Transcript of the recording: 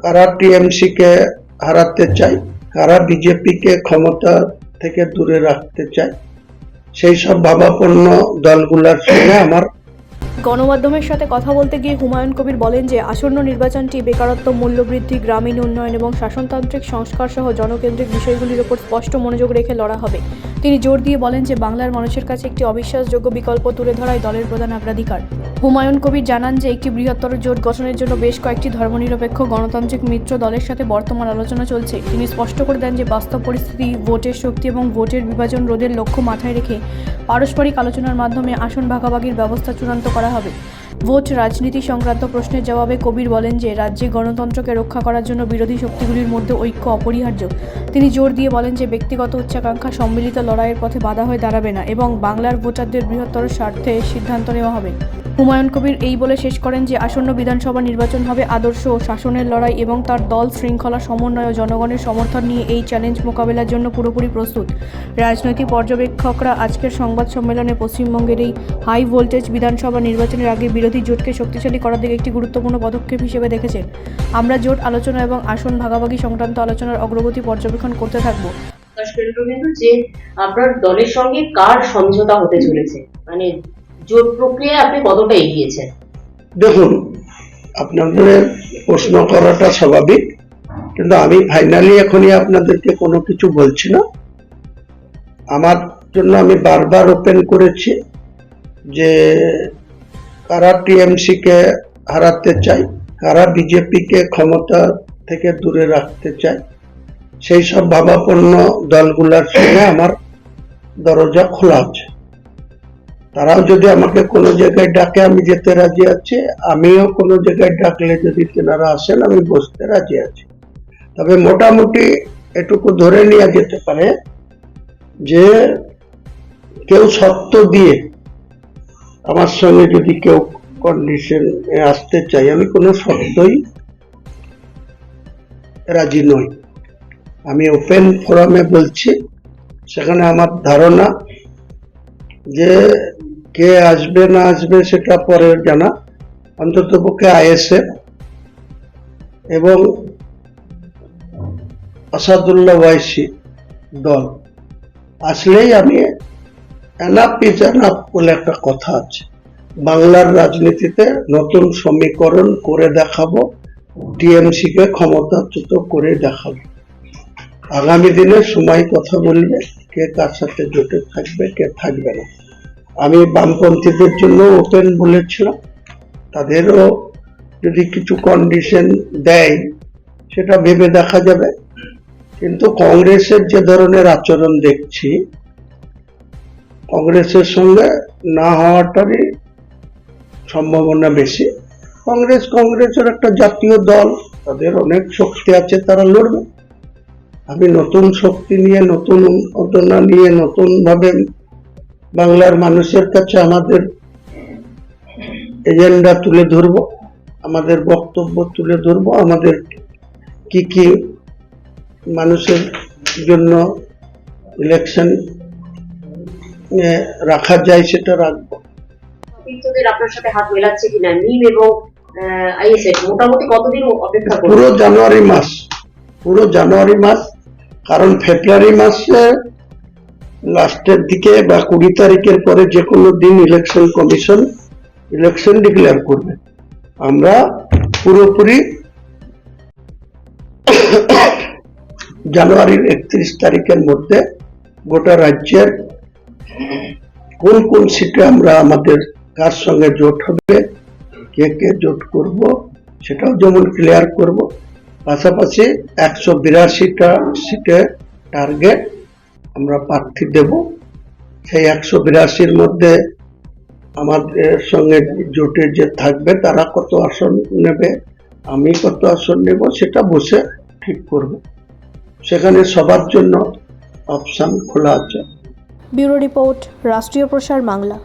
কারা টিএমসি কে হারাতে চায়, কারা বিজেপি কে ক্ষমতা থেকে দূরে রাখতে চায়, সেই সব ভাবাপন্ন দলগুলোর সঙ্গে আমার। গণমাধ্যমের সাথে কথা বলতে গিয়ে হুমায়ুন কবির বলেন যে আসন্ন নির্বাচনটি বেকারত্ব, মূল্যবৃদ্ধি, গ্রামীণ উন্নয়ন এবং শাসনতান্ত্রিক সংস্কার সহ জনকেন্দ্রিক বিষয়গুলির উপর স্পষ্ট মনোযোগ রেখে লড়া হবে। তিনি জোর দিয়ে বলেন যে বাংলার মানুষের কাছে একটি অবিশ্বাসযোগ্য বিকল্প তুলে ধরাই দলের প্রধান অগ্রাধিকার। হুমায়ুন কবির জানান যে একটি বৃহত্তর জোট গঠনের জন্য বেশ কয়েকটি ধর্মনিরপেক্ষ গণতান্ত্রিক মিত্র দলের সাথে বর্তমান আলোচনা চলছে। তিনি স্পষ্ট করে দেন যে বাস্তব পরিস্থিতি, ভোটের শক্তি এবং ভোটের বিভাজন রোধের লক্ষ্য মাথায় রেখে পারস্পরিক আলোচনার মাধ্যমে আসন ভাগাভাগির ব্যবস্থা চূড়ান্ত করা হবে। ভোট রাজনীতি সংক্রান্ত প্রশ্নের জবাবে কবির বলেন যে রাজ্যে গণতন্ত্রকে রক্ষা করার জন্য বিরোধী শক্তিগুলির মধ্যে ঐক্য অপরিহার্য। তিনি জোর দিয়ে বলেন যে ব্যক্তিগত উচ্চাকাঙ্ক্ষা সম্মিলিত লড়াইয়ের পথে বাধা হয়ে দাঁড়াবে না এবং বাংলার ভোটারদের বৃহত্তর স্বার্থে সিদ্ধান্ত নেওয়া হবে। হুমায়ুন কবির এই বলে শেষ করেন যে আসন্ন বিধানসভা নির্বাচন হবে আদর্শ ও শাসনের লড়াই এবং তার দল শৃঙ্খলা, সমন্বয় ও জনগণের সমর্থন নিয়ে এই চ্যালেঞ্জ মোকাবেলার জন্য পুরোপুরি প্রস্তুত। রাজনৈতিক পর্যবেক্ষকরা আজকের সংবাদ সম্মেলনে পশ্চিমবঙ্গের এই হাই ভোল্টেজ বিধানসভা নির্বাচনের আগে বিরোধী জোটকে শক্তিশালী করার দিকে একটি গুরুত্বপূর্ণ পদক্ষেপ হিসেবে দেখেছেন। আমরা জোট আলোচনা এবং আসন ভাগাভাগি সংক্রান্ত আলোচনার অগ্রগতি পর্যবেক্ষণ করতে থাকব। কেন্দ্রবিন্দু যে আপনার দলের সঙ্গে কার সমঝোতা হতে চলেছে, মানে জোট প্রক্রিয়া আপনি কতটা এগিয়েছেন? দেখুন, আপনাদের প্রশ্ন করাটা স্বাভাবিক, কিন্তু আমি ফাইনালি এখনই আপনাদেরকে কোনো কিছু বলছি না। আমার জন্য আমি বারবার ওপেন করেছি যে কারা টিএমসি কে হারাতে চায়, কারা বিজেপি কে ক্ষমতা থেকে দূরে রাখতে চায়, সেই সব ভাবাপন্ন দলগুলোর সঙ্গে আমার দরজা খোলা আছে। তারাও যদি আমাকে কোনো জায়গায় ডাকে আমি যেতে রাজি আছি, আমিও কোনো জায়গায় ডাকলে যদি তেনারা আসেন আমি বসতে রাজি আছি। তবে মোটামুটি এটুকু ধরে নেওয়া যেতে পারে যে কেউ শর্ত দিয়ে আমার সঙ্গে যদি কেউ কন্ডিশন আসতে চাই, আমি কোনো শর্তই রাজি নই। আমি ওপেন ফোরামে বলছি, সেখানে আমার ধারণা যে কে আসবে না আসবে সেটা পরে জানা, অন্ততপক্ষে আইএসএফ এবং আসাদুল্লাহ ওয়াইসি দল আসলেই আমি এনাফ ইজ এনাফ বলে একটা কথা আছে। বাংলার রাজনীতিতে নতুন সমীকরণ করে দেখাবো, টিএমসি কে ক্ষমতাচ্যুত করে দেখাবো। আগামী দিনে সময় কথা বলবে কে কার সাথে জোটে থাকবে, কে থাকবে না। আমি বামপন্থীদের জন্য ওপেন বলেছিলাম, তাদেরও যদি কিছু কন্ডিশন দেয় সেটা ভেবে দেখা যাবে। কিন্তু কংগ্রেসের যে ধরনের আচরণ দেখছি, কংগ্রেসের সঙ্গে না হওয়াটারই সম্ভাবনা বেশি। কংগ্রেসের একটা জাতীয় দল, তাদের অনেক শক্তি আছে, তারা লড়বে। আমি নতুন শক্তি নিয়ে, নতুন উদ্যোগনা নিয়ে, নতুন ভাবে বাংলার মানুষের কাছে আমাদের এজেন্ডা তুলে ধরবো, আমাদের বক্তব্য তুলে ধরবো, আমাদের কি কি মানুষের জন্য ইলেকশন রাখা যায় সেটা রাখবো। আপনার সাথে হাত মেলাচ্ছে কিনা নিম এবং আইএসএফ মোটামুটি কতদিন অপেক্ষা করবে? পুরো জানুয়ারি মাস, কারণ ফেব্রুয়ারি মাসে লাস্টের দিকে বা 20 তারিখের পরে যে কোনো দিন ইলেকশন কমিশন ইলেকশন ডিক্লেয়ার করবে। আমরা পুরোপুরি জানুয়ারির 31 তারিখের মধ্যে গোটা রাজ্যের কোন কোন সিটে আমরা আমাদের কার সঙ্গে জোট হবে, কে কে জোট করব সেটাও যেমন ক্লিয়ার করব। পাশাপাশি 182টা সিটে টার্গেট আমরা প্রার্থী দেব। সেই 182-র মধ্যে আমাদের সঙ্গে জোটে যে থাকবে তারা কত আসন নেবে, আমি কত আসন নেব, সেটা বসে ঠিক করব। সেখানে সবার জন্য অপশন খোলা আছে। ব্যুরো রিপোর্ট, রাষ্ট্রীয় প্রসার বাংলা।